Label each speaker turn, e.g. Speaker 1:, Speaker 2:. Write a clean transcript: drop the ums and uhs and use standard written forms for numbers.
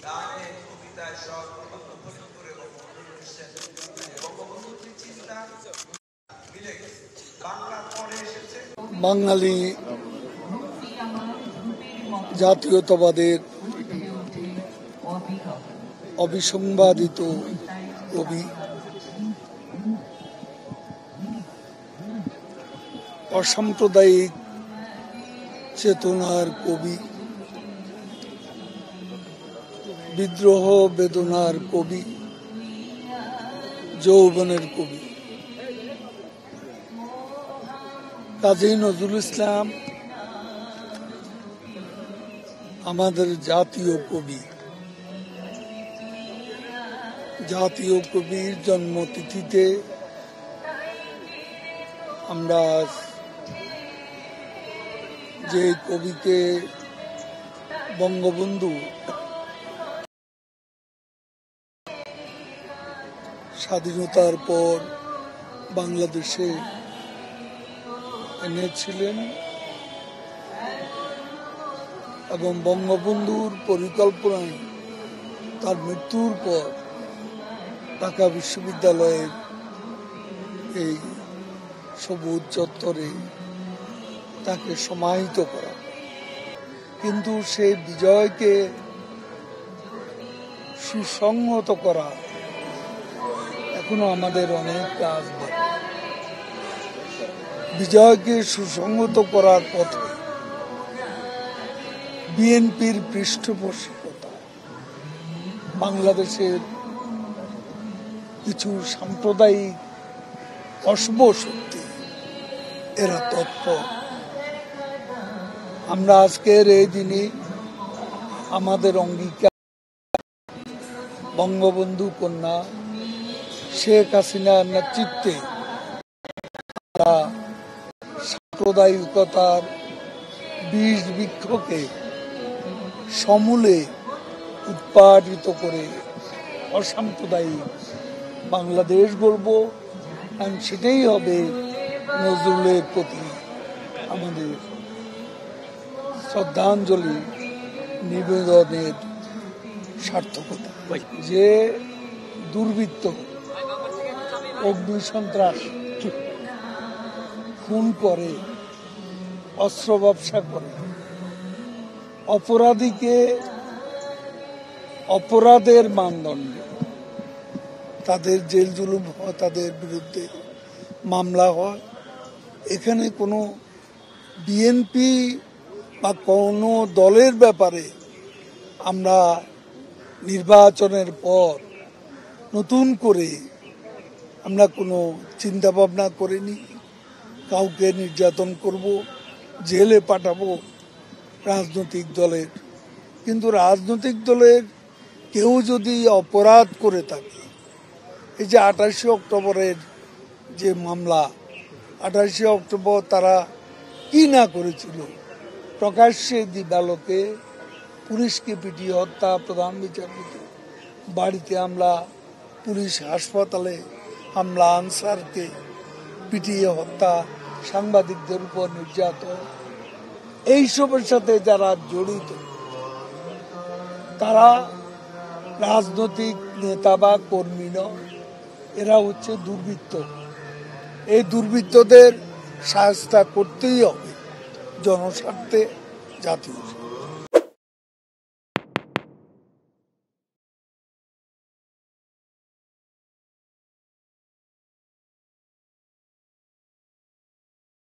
Speaker 1: গানে কবিতায় সব উপলব্ধি করে বঙ্গবন্ধু এসেছেন। বঙ্গবন্ধুর যে চিন্তা মিলে গেছে, বাংলার পরে এসেছে
Speaker 2: বাঙালি জাতীয়তাবাদের অবিসংবাদিত কবি, অসাম্প্রদায়িক চেতনার কবি, বিদ্রোহ বেদনার কবি, যৌবনের কবি কাজী নজরুল ইসলাম আমাদের জাতীয় কবি। জাতীয় কবির জন্মতিথিতে আমরা যে কবিকে বঙ্গবন্ধু স্বাধীনতার পর বাংলাদেশে এনেছিলেন এবং বঙ্গবন্ধুর পরিকল্পনায় তার মৃত্যুর পর ঢাকা বিশ্ববিদ্যালয়ের এই সবুজ চত্বরে তাকে সমাহিত করা, কিন্তু সেই বিজয়কে সুসংহত করা এখনো আমাদের অনেক কাজ বাকি। বিজয়কে সুসংহত করার পথে বিএনপির পৃষ্ঠপোষকতা, বাংলাদেশের কিছু সাম্প্রদায়িক অশুভ শক্তি এরা তৎপর। আমরা আজকের এই দিনে আমাদের অঙ্গীকার বঙ্গবন্ধু কন্যা শেখ হাসিনার নেতৃত্বে সাম্প্রদায়িকতার বীজ বৃক্ষকে সমূলে উৎপাদিত করে অসাম্প্রদায়িক বাংলাদেশ গড়ব, এবং সেটাই হবে নজরুলের প্রতি আমাদের শ্রদ্ধাঞ্জলি নিবেদনের সার্থকতা। যে দুর্বৃত্ত অগ্নিসন্ত্রাস, খুন করে, অস্ত্র ব্যবসা করে, অপরাধীকে অপরাধের মানদণ্ড, তাদের জেল জুলুম হয়, তাদের বিরুদ্ধে মামলা হয়। এখানে কোনো বিএনপি বা কোনো দলের ব্যাপারে আমরা নির্বাচনের পর নতুন করে আমরা কোনো চিন্তা ভাবনা করিনি। কাউকে নির্যাতন করব, জেলে পাঠাবো রাজনৈতিক দলের, কিন্তু রাজনৈতিক দলের কেউ যদি অপরাধ করে থাকে, এই যে 28শে অক্টোবরের যে মামলা, 28শে অক্টোবর তারা কি না করেছিল, প্রকাশ্যে দিবালোকে পুলিশকে পিটিয়ে হত্যা, প্রধান বিচারপতি বাড়িতে হামলা, পুলিশ হাসপাতালে হামলা, আনসারকে পিটিয়ে হত্যা, সাংবাদিকদের উপর নির্যাতন, এইসবের সাথে যারা জড়িত তারা রাজনৈতিক নেতা বা কর্মী নয়, এরা হচ্ছে দুর্বৃত্ত। এই দুর্বৃত্তদের শাস্তি করতেই হবে জনস্বার্থে, জাতীয়